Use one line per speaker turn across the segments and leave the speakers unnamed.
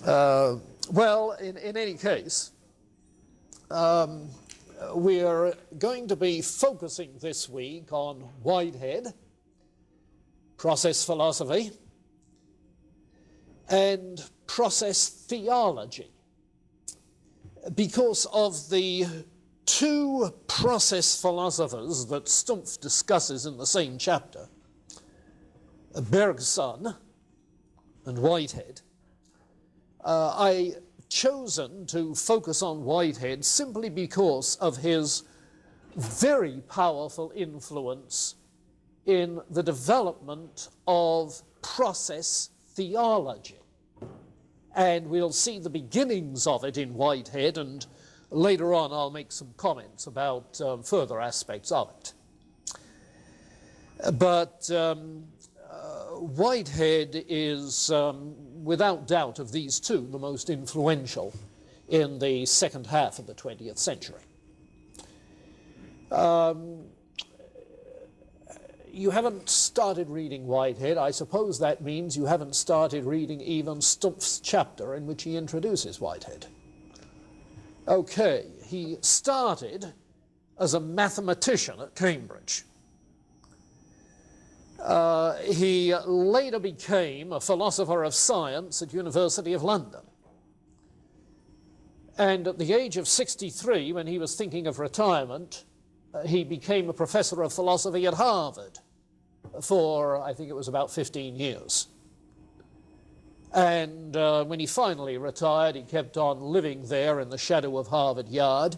Well, in any case, we are going to be focusing this week on Whitehead, process philosophy, and process theology, because of the two process philosophers that Stumpf discusses in the same chapter, Bergson and Whitehead. I chosen to focus on Whitehead simply because of his very powerful influence in the development of process theology. And we'll see the beginnings of it in Whitehead, and later on I'll make some comments about further aspects of it. But Whitehead is, without doubt, of these two, the most influential in the second half of the 20th century. You haven't started reading Whitehead. I suppose that means you haven't started reading even Stumpf's chapter in which he introduces Whitehead. Okay, he started as a mathematician at Cambridge. He later became a philosopher of science at University of London. And at the age of 63, when he was thinking of retirement, he became a professor of philosophy at Harvard for, I think it was about 15 years. And when he finally retired, he kept on living there in the shadow of Harvard Yard,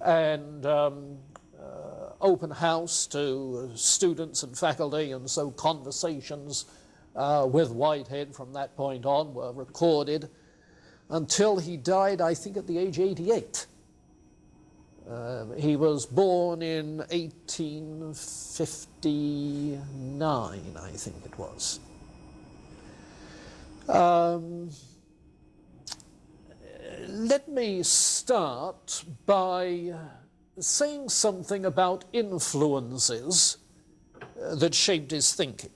and open house to students and faculty, and so conversations with Whitehead from that point on were recorded until he died, I think, at the age of 88. He was born in 1859, I think it was. Let me start by saying something about influences that shaped his thinking.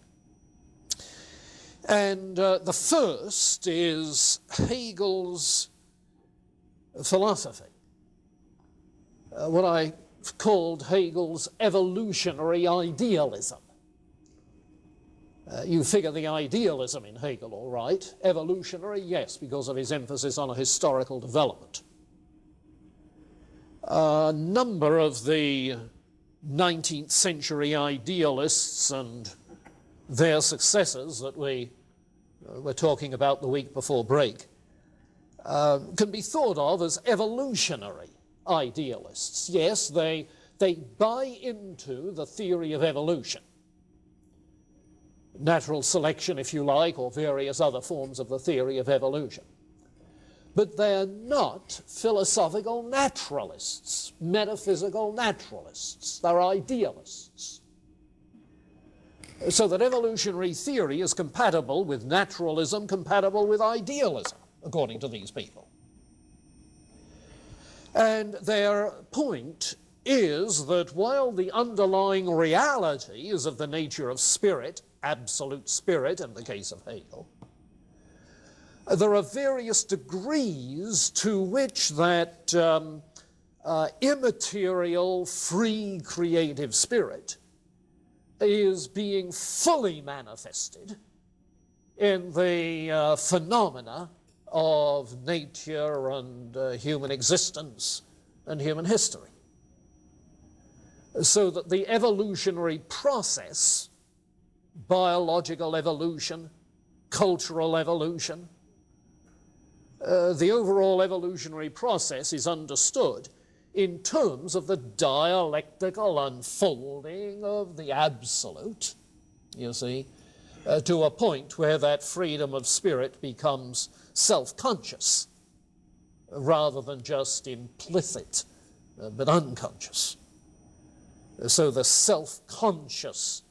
And the first is Hegel's philosophy, what I called Hegel's evolutionary idealism. You figure the idealism in Hegel, all right. Evolutionary, yes, because of his emphasis on a historical development. A number of the 19th century idealists and their successors that we were talking about the week before break can be thought of as evolutionary idealists. Yes, they buy into the theory of evolution, natural selection, if you like, or various other forms of the theory of evolution. But they're not philosophical naturalists, metaphysical naturalists. They're idealists. So that evolutionary theory is compatible with naturalism, compatible with idealism, according to these people. And their point is that while the underlying reality is of the nature of spirit, absolute spirit in the case of Hegel, there are various degrees to which that immaterial, free, creative spirit is being fully manifested in the phenomena of nature and human existence and human history. So that the evolutionary process, biological evolution, cultural evolution, the overall evolutionary process is understood in terms of the dialectical unfolding of the absolute, you see, to a point where that freedom of spirit becomes self-conscious rather than just implicit but unconscious. So the self-conscious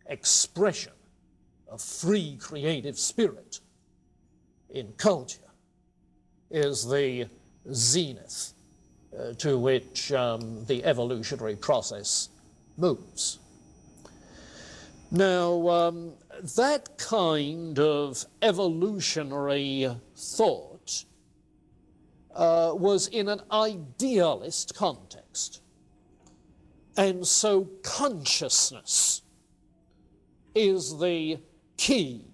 expression of free creative spirit in culture is the zenith to which the evolutionary process moves. Now, that kind of evolutionary thought was in an idealist context. And so consciousness is the key,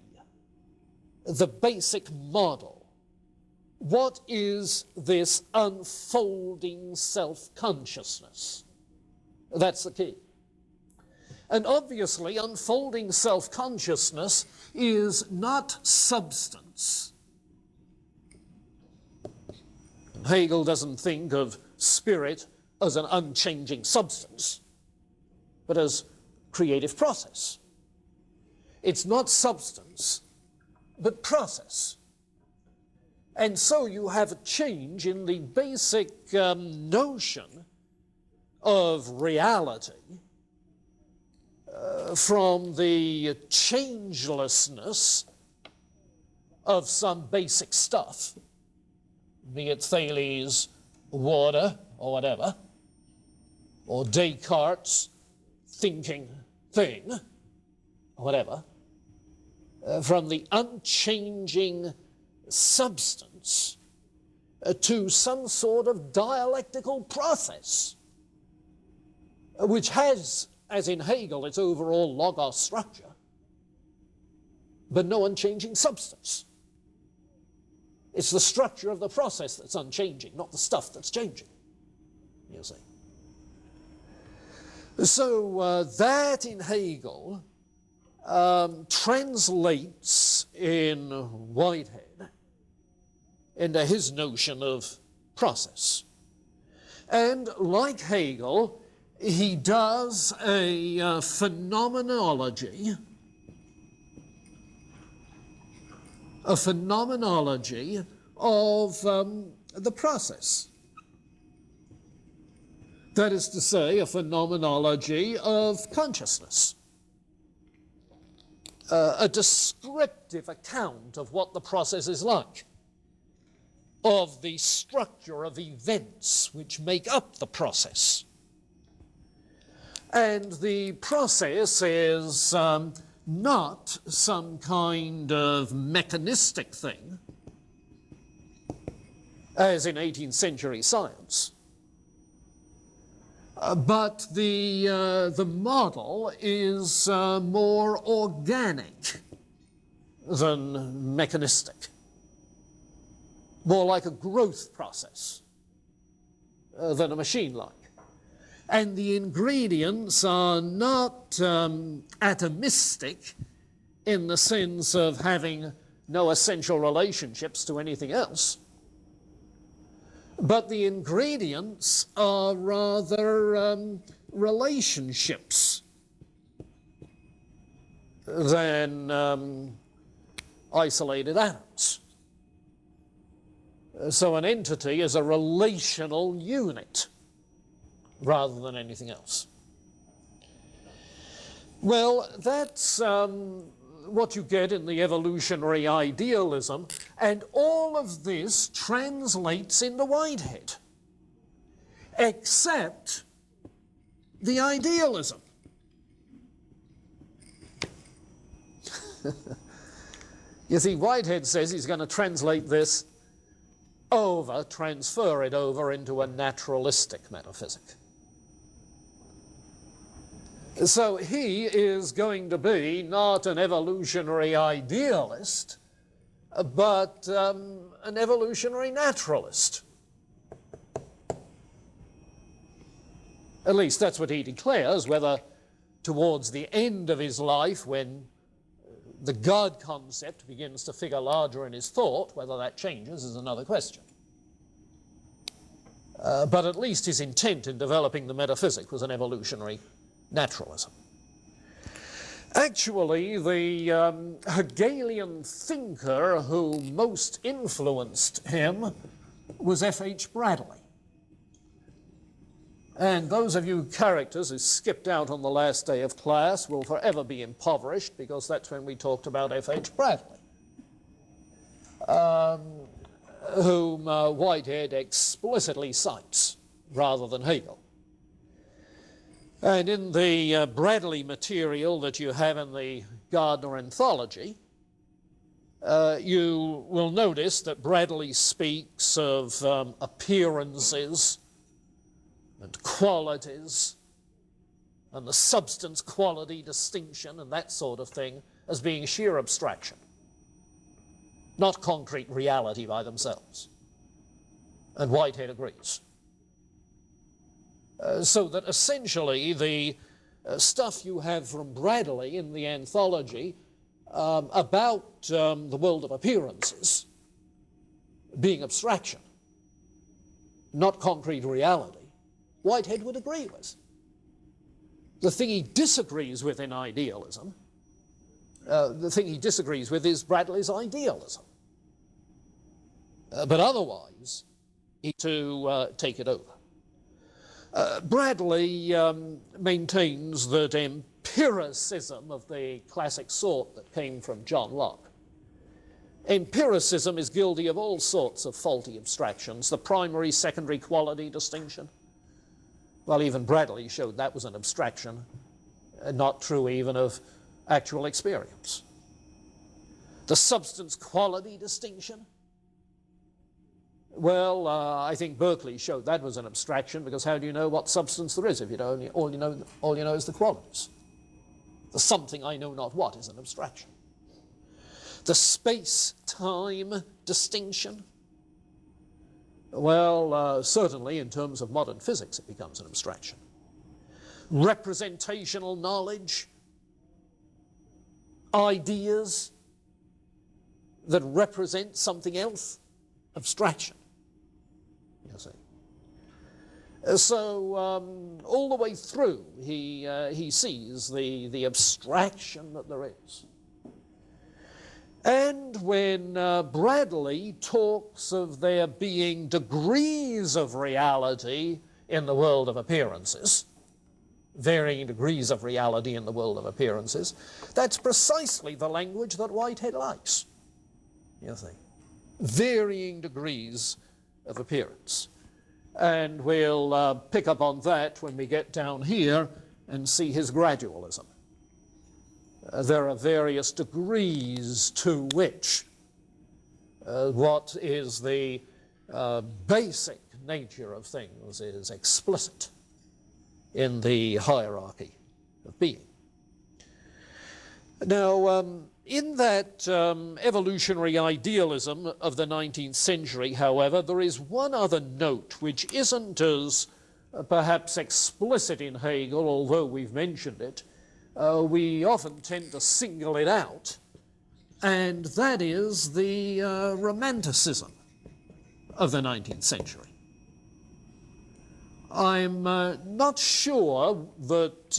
the basic model. What is this unfolding self-consciousness? That's the key. And obviously, unfolding self-consciousness is not substance. Hegel doesn't think of spirit as an unchanging substance, but as creative process. It's not substance, but process. And so you have a change in the basic notion of reality from the changelessness of some basic stuff, be it Thales' water or whatever, or Descartes' thinking thing, or whatever, from the unchanging substance to some sort of dialectical process, which has, as in Hegel, its overall logos structure, but no unchanging substance. It's the structure of the process that's unchanging, not the stuff that's changing, you see. So that in Hegel translates in Whitehead into his notion of process. And like Hegel, he does a phenomenology of the process. That is to say, a phenomenology of consciousness. A descriptive account of what the process is like, of the structure of events which make up the process. And the process is not some kind of mechanistic thing, as in 18th century science, but the model is more organic than mechanistic, more like a growth process than a machine-like. And the ingredients are not atomistic in the sense of having no essential relationships to anything else, but the ingredients are rather relationships than isolated atoms. So an entity is a relational unit rather than anything else. Well, that's what you get in the evolutionary idealism, and all of this translates into Whitehead, except the idealism. You see, Whitehead says he's going to translate this over, transfer it over into a naturalistic metaphysic. So he is going to be not an evolutionary idealist, but an evolutionary naturalist. At least that's what he declares, whether towards the end of his life, when the God concept begins to figure larger in his thought, whether that changes is another question. But at least his intent in developing the metaphysic was an evolutionary naturalism. Actually, the Hegelian thinker who most influenced him was F.H. Bradley. And those of you characters who skipped out on the last day of class will forever be impoverished, because that's when we talked about F.H. Bradley, whom Whitehead explicitly cites rather than Hegel. And in the Bradley material that you have in the Gardner Anthology, you will notice that Bradley speaks of appearances and qualities and the substance-quality distinction and that sort of thing as being sheer abstraction, not concrete reality by themselves. And Whitehead agrees. So that essentially the stuff you have from Bradley in the anthology about the world of appearances being abstraction, not concrete reality, Whitehead would agree with. The thing he disagrees with in idealism, the thing he disagrees with is Bradley's idealism. But otherwise, he to take it over. Bradley maintains that empiricism of the classic sort that came from John Locke, empiricism is guilty of all sorts of faulty abstractions, the primary, secondary quality distinction. Well, even Bradley showed that was an abstraction, not true even of actual experience. The substance-quality distinction, well, I think Berkeley showed that was an abstraction, because how do you know what substance there is if you don't, all you know is the qualities? The something I know not what is an abstraction. The space-time distinction, well, certainly in terms of modern physics it becomes an abstraction. Representational knowledge, ideas that represent something else, abstraction. You see. So all the way through he sees the abstraction that there is. And when Bradley talks of there being degrees of reality in the world of appearances, varying degrees of reality in the world of appearances, that's precisely the language that Whitehead likes, you see. Varying degrees of appearance. And we'll pick up on that when we get down here and see his gradualism. There are various degrees to which what is the basic nature of things is explicit in the hierarchy of being. Now, in that evolutionary idealism of the 19th century, however, there is one other note which isn't as perhaps explicit in Hegel, although we've mentioned it. We often tend to single it out, and that is the romanticism of the 19th century. I'm not sure that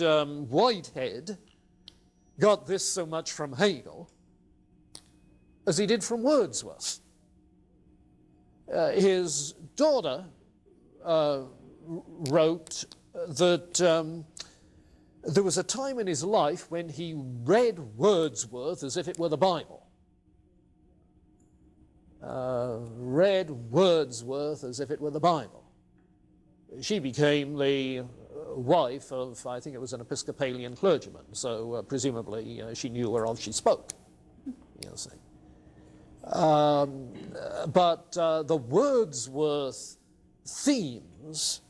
Whitehead got this so much from Hegel as he did from Wordsworth. His daughter wrote that there was a time in his life when he read Wordsworth as if it were the Bible. Read Wordsworth as if it were the Bible. She became the wife of, I think it was an Episcopalian clergyman, so presumably she knew whereof she spoke, you see. But the Wordsworth themes